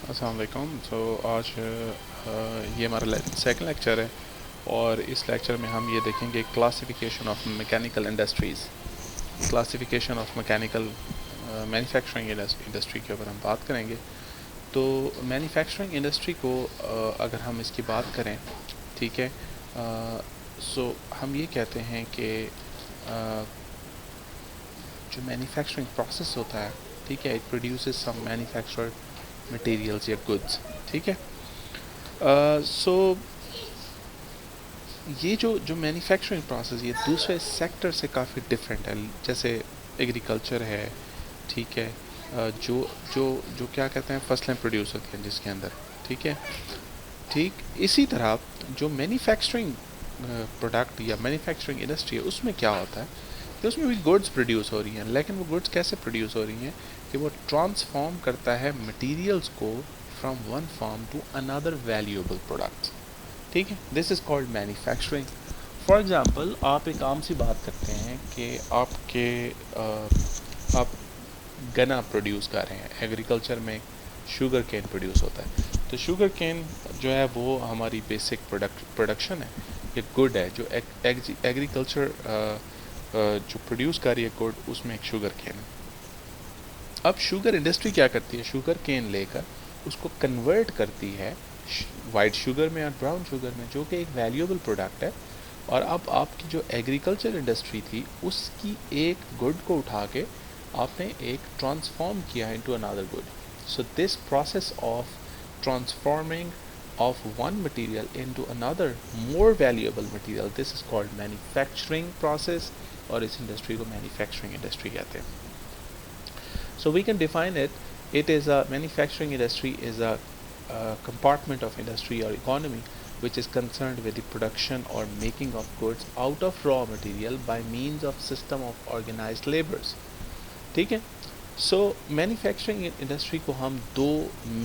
अस्सलाम वालेकुम। आज ये हमारा सेकंड लेक्चर है और इस लेक्चर में हम ये देखेंगे classification of mechanical industries, classification of mechanical manufacturing industry के ऊपर हम बात करेंगे। तो मैन्युफैक्चरिंग इंडस्ट्री को अगर हम इसकी बात करें, ठीक है, हम ये कहते हैं कि जो मैन्युफैक्चरिंग प्रोसेस होता है, ठीक है, it produces some manufactured materials या गुड्स, ठीक है। सो ये जो मैन्युफैक्चरिंग प्रोसेस ये दूसरे सेक्टर से काफ़ी डिफरेंट है। जैसे एग्रीकल्चर है, ठीक है, जो जो जो क्या कहते हैं फसलें प्रोड्यूस होती हैं जिसके अंदर, ठीक है। ठीक इसी तरह जो मैन्युफैक्चरिंग प्रोडक्ट या मैन्युफैक्चरिंग इंडस्ट्री है उसमें क्या होता है कि उसमें भी गुड्स प्रोड्यूस हो रही हैं, लेकिन वो गुड्स कैसे प्रोड्यूस हो रही हैं कि वो ट्रांसफॉर्म करता है मटेरियल्स को from one form to another valuable products, ठीक है। This is called manufacturing. For example आप एक आम सी बात करते हैं कि आप गन्ना प्रोड्यूस कर रहे हैं, एग्रीकल्चर में शुगर केन प्रोड्यूस होता है। तो शुगर केन जो है वो हमारी बेसिक प्रोडक्शन है, ये गुड है जो एग्रीकल्चर जो प्रोड्यूस कर रही है गुड, उसमें एक शुगर केन है। अब शुगर इंडस्ट्री क्या करती है, शुगर केन लेकर उसको कन्वर्ट करती है वाइट शुगर में और ब्राउन शुगर में, जो कि एक वैल्यूएबल प्रोडक्ट है। और अब आपकी जो एग्रीकल्चर इंडस्ट्री थी उसकी एक गुड को उठा के आपने एक ट्रांसफॉर्म किया into another good. So this process of transforming of one material into another more valuable material, this is called manufacturing process, और इस इंडस्ट्री को मैन्युफैक्चरिंग इंडस्ट्री कहते हैं। So we can define it, it is a manufacturing industry is a compartment of industry or economy which is concerned with the production or making of goods out of raw material by means of system of organized labors, ठीक है। सो manufacturing industry को हम दो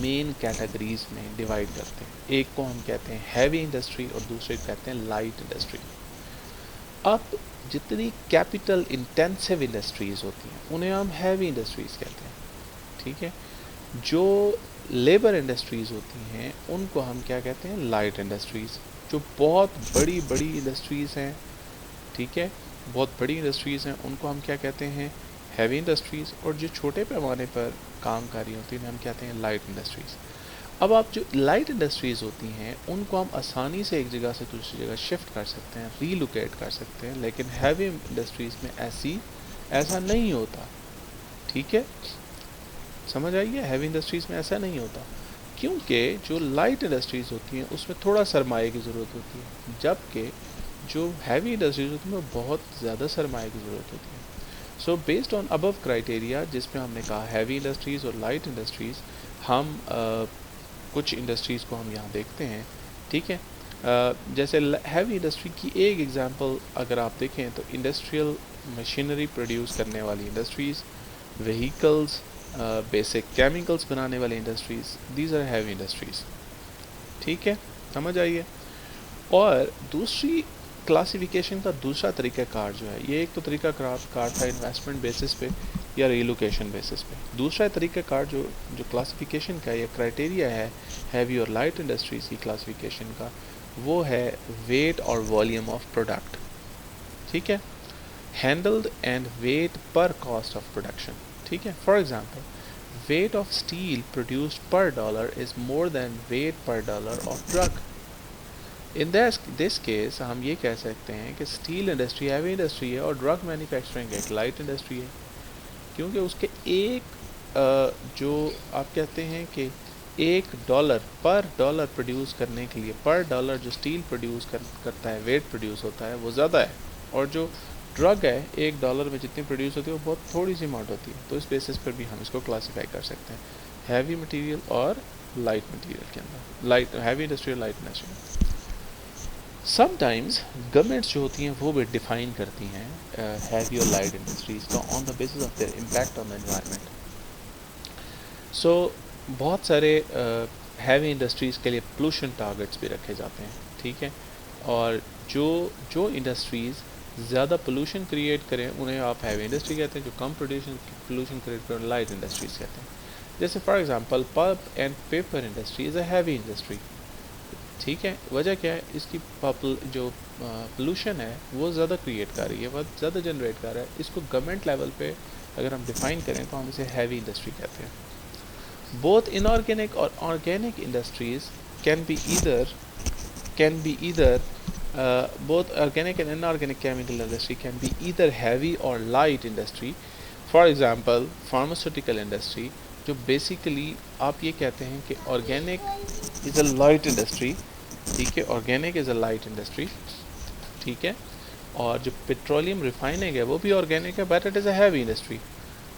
main categories में divide करते हैं। एक को हम कहते हैं हैवी इंडस्ट्री और दूसरे को कहते हैं लाइट इंडस्ट्री। अब जितनी कैपिटल इंटेंसिव इंडस्ट्रीज होती हैं उन्हें हम हैवी इंडस्ट्रीज कहते हैं, ठीक है। जो लेबर इंडस्ट्रीज होती हैं उनको हम क्या कहते हैं, लाइट इंडस्ट्रीज। जो बहुत बड़ी बड़ी इंडस्ट्रीज़ हैं, ठीक है, बहुत बड़ी इंडस्ट्रीज़ हैं, उनको हम क्या कहते हैं, हैवी इंडस्ट्रीज़। और जो छोटे पैमाने पर काम कर रही होती हैं हम कहते हैं लाइट इंडस्ट्रीज़। अब आप जो लाइट इंडस्ट्रीज़ होती हैं उनको हम आसानी से एक जगह से दूसरी जगह शिफ्ट कर सकते हैं, रीलोकेट कर सकते हैं, लेकिन हैवी इंडस्ट्रीज़ में ऐसा नहीं होता, ठीक है, समझ आइए। हैवी इंडस्ट्रीज़ में ऐसा नहीं होता क्योंकि जो लाइट इंडस्ट्रीज़ होती हैं उसमें थोड़ा सरमाए की ज़रूरत होती है, जबकि जो हैवी इंडस्ट्रीज़ होती हैं वो बहुत ज़्यादा सरमाए की ज़रूरत होती है। So based on above criteria, जिसमें हमने कहा हैवी इंडस्ट्रीज़ और लाइट इंडस्ट्रीज़, हम कुछ इंडस्ट्रीज़ को हम यहाँ देखते हैं, ठीक है। जैसे हैवी इंडस्ट्री की एक एग्जांपल अगर आप देखें तो इंडस्ट्रियल मशीनरी प्रोड्यूस करने वाली इंडस्ट्रीज़, व्हीकल्स, बेसिक केमिकल्स बनाने वाली industries, these are heavy industries, ठीक है, समझ आइए। और दूसरी क्लासिफिकेशन का दूसरा तरीक़ाकार जो है, ये एक तो तरीक़ाकार था इन्वेस्टमेंट बेसिस पे या रिलोकेशन बेसिस पे। दूसरा तरीक़ाकार जो क्लासिफिकेशन का या क्राइटेरिया है हैवी और लाइट इंडस्ट्रीज़ की क्लासिफिकेशन का, वो है वेट और वॉल्यूम ऑफ प्रोडक्ट, ठीक है, handled and weight per cost of production, ठीक है। For example, weight of steel produced per dollar is more than weight per dollar of drug. In this case हम ये कह सकते हैं कि स्टील इंडस्ट्री हैवी इंडस्ट्री है और ड्रग मैन्युफैक्चरिंग एक लाइट इंडस्ट्री है, क्योंकि उसके जो आप कहते हैं कि $1 पर डॉलर प्रोड्यूस करने के लिए, पर डॉलर जो स्टील प्रोड्यूस करता है, वेट प्रोड्यूस होता है, वो ज़्यादा है। और जो ड्रग है $1 में जितनी प्रोड्यूस होती है वो बहुत थोड़ी सी अमाउंट होती है। तो इस बेसिस पर भी हम इसको क्लासीफाई कर सकते हैं हैवी मटीरियल और लाइट मटीरियल के अंदर, लाइट हैवी इंडस्ट्री और लाइट इंडस्ट्री। समटाइम्स गवर्नमेंट्स जो होती हैं वो भी डिफ़ाइन करती हैं हैवी और लाइट इंडस्ट्रीज़ को on the basis of their impact on the environment. So बहुत सारे हैवी इंडस्ट्रीज़ के लिए पोल्यूशन टारगेट्स भी रखे जाते हैं, ठीक है। और जो इंडस्ट्रीज़ ज़्यादा पोल्यूशन क्रिएट करें उन्हें आप हैवी इंडस्ट्री कहते हैं, जो कम पोल्यूशन क्रिएट करें लाइट इंडस्ट्रीज़ कहते हैं। जैसे for example pulp and paper industry is a heavy industry, ठीक है। वजह क्या है, इसकी जो पोल्यूशन है वो ज़्यादा क्रिएट कर रही है, बहुत ज़्यादा जनरेट कर रहा है। इसको गवर्नमेंट लेवल पे अगर हम डिफ़ाइन करें तो हम इसे हैवी इंडस्ट्री कहते हैं। बोथ इनऑर्गेनिक और organic industries can be either both organic and inorganic chemical industry can be either heavy or light industry. For example, pharmaceutical industry, जो basically आप ये कहते हैं कि organic is a light industry, ठीक है, organic is a light industry, ठीक है। और जो पेट्रोलियम रिफाइनिंग है वो भी ऑर्गेनिक है, but it is a heavy industry.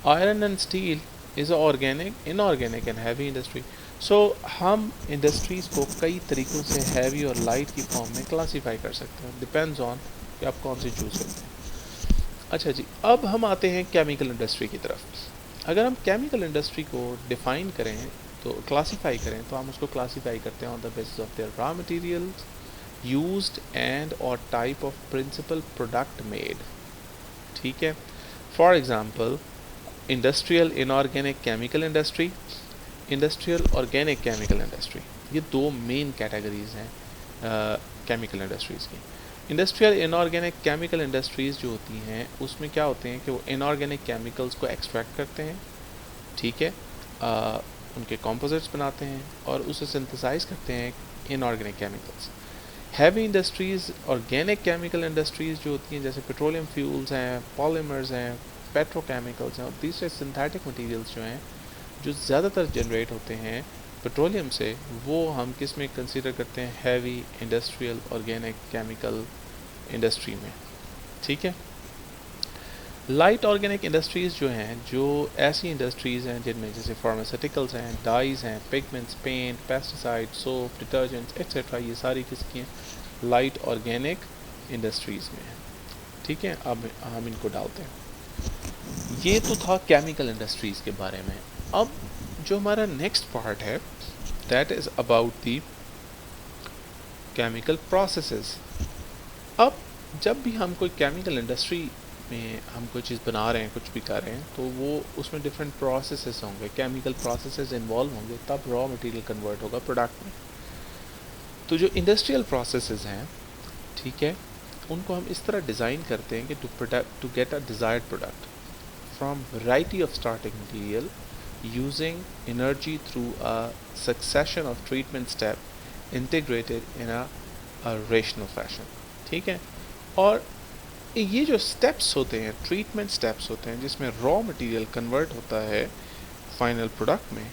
Iron and steel is a organic, inorganic and heavy industry. So हम इंडस्ट्रीज़ को कई तरीक़ों से हैवी और लाइट की फॉर्म में क्लासीफाई कर सकते हैं, डिपेंड्स ऑन कि आप कौन सी चूज़ करते हैं। अच्छा जी, अब हम आते हैं केमिकल इंडस्ट्री की तरफ। अगर हम केमिकल इंडस्ट्री को डिफ़ाइन करें तो क्लासीफाई करें तो हम उसको क्लासीफाई करते हैं on the basis of there raw materials used and or type of principal product made, ठीक है। For example, industrial inorganic chemical industry, industrial organic chemical industry, ये दो मेन कैटेगरीज हैं केमिकल इंडस्ट्रीज़ की। इंडस्ट्रियल इनऑर्गेनिक केमिकल इंडस्ट्रीज़ जो होती हैं उसमें क्या होते हैं कि वो इनऑर्गेनिक केमिकल्स को एक्सट्रैक्ट करते हैं, ठीक है, उनके कॉम्पोजिट्स बनाते हैं और उसे सिंथेसाइज करते हैं inorganic chemicals. Heavy industries organic chemical industries जो होती हैं जैसे पेट्रोलियम फ्यूल्स हैं, पॉलीमर्स हैं, पेट्रोकेमिकल्स हैं और तीसरे सिंथेटिक मटेरियल्स जो हैं जो ज़्यादातर जनरेट होते हैं पेट्रोलियम से, वो हम किस में कंसीडर करते हैं, heavy industrial organic chemical industry में, ठीक है। लाइट ऑर्गेनिक इंडस्ट्रीज़ जो हैं, जो ऐसी इंडस्ट्रीज़ हैं जिनमें जैसे फार्मास्यूटिकल्स हैं, डाइज हैं, pigments, paint, pesticide, soap, detergents etcetera, ये सारी किसकी हैं, लाइट ऑर्गेनिक इंडस्ट्रीज़ में हैं, ठीक है। अब हम इनको डालते हैं। ये तो था केमिकल इंडस्ट्रीज़ के बारे में। अब जो हमारा नेक्स्ट पार्ट है that is about the chemical processes. अब जब भी हम कोई केमिकल इंडस्ट्री में हम कोई चीज़ बना रहे हैं, कुछ भी कर रहे हैं, तो वो उसमें डिफरेंट प्रोसेसेस होंगे, केमिकल प्रोसेसेस इन्वॉल्व होंगे, तब रॉ मटेरियल कन्वर्ट होगा प्रोडक्ट में। तो जो इंडस्ट्रियल प्रोसेसेस हैं, ठीक है, उनको हम इस तरह डिज़ाइन करते हैं कि to get a desired product from variety of starting material using energy through a succession of treatment step integrated in a rational fashion, ठीक है। और ये जो स्टेप्स होते हैं, ट्रीटमेंट स्टेप्स होते हैं, जिसमें रॉ मटेरियल कन्वर्ट होता है फाइनल प्रोडक्ट में,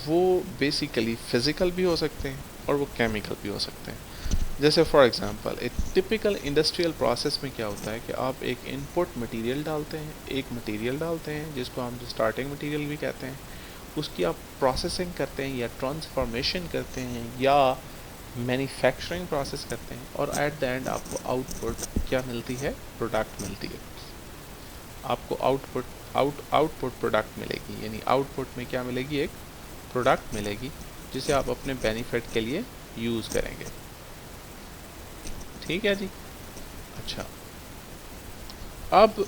वो बेसिकली फिज़िकल भी हो सकते हैं और वो केमिकल भी हो सकते हैं। जैसे फॉर एग्जांपल एक टिपिकल इंडस्ट्रियल प्रोसेस में क्या होता है कि आप एक इनपुट मटेरियल डालते हैं, एक मटेरियल डालते हैं जिसको हम स्टार्टिंग मटेरियल भी कहते हैं, उसकी आप प्रोसेसिंग करते हैं या ट्रांसफॉर्मेशन करते हैं या मैन्युफैक्चरिंग प्रोसेस करते हैं और एट द एंड आपको आउटपुट क्या मिलती है, प्रोडक्ट मिलती है। आपको आउटपुट प्रोडक्ट मिलेगी, यानी आउटपुट में क्या मिलेगी, एक प्रोडक्ट मिलेगी जिसे आप अपने बेनिफिट के लिए यूज़ करेंगे, ठीक है जी। अच्छा, अब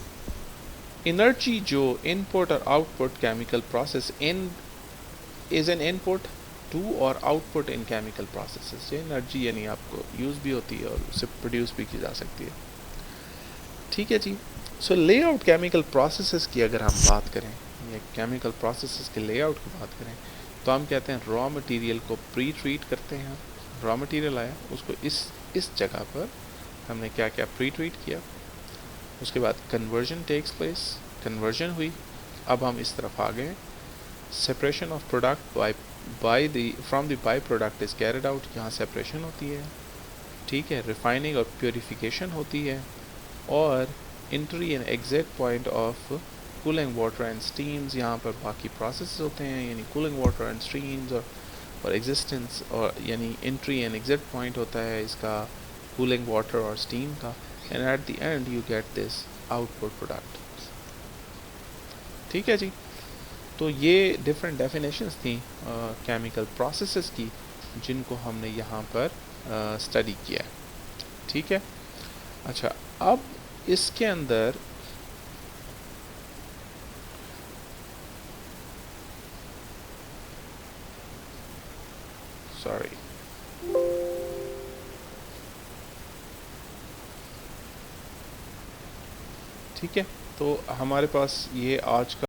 एनर्जी जो इनपुट और output chemical process is an input to और आउटपुट इन केमिकल प्रोसेसेस। ये एनर्जी यानी आपको यूज़ भी होती है और उससे प्रोड्यूस भी की जा सकती है, ठीक है जी। सो लेआउट केमिकल प्रोसेसेस की अगर हम बात करें या केमिकल प्रोसेसेस के लेआउट की बात करें तो हम कहते हैं रॉ मटेरियल को प्री ट्रीट करते हैं। रॉ मटेरियल आया, उसको इस जगह पर हमने क्या क्या प्री ट्रीट किया, उसके बाद कन्वर्जन टेक्स प्लेस, कन्वर्जन हुई, अब हम इस तरफ आ गए, separation of product from the by product is carried out, यहाँ सेपरेशन होती है, ठीक है, रिफाइनिंग और प्योरीफिकेशन होती है और entry and exit point of cooling water and stems, यहाँ पर बाकी प्रोसेस होते हैं, यानी कूलिंग वाटर एंड स्टीम्स और एग्जिस्टेंस, और यानी एंट्री एंड एग्जिट पॉइंट होता है इसका कूलिंग वाटर और स्टीम का, and at the end you get this output product, ठीक है जी। तो ये डिफरेंट डेफिनेशंस थी केमिकल प्रोसेसेस की जिनको हमने यहाँ पर स्टडी किया है, ठीक है। अच्छा, अब इसके अंदर सॉरी। ठीक है, तो हमारे पास ये आज का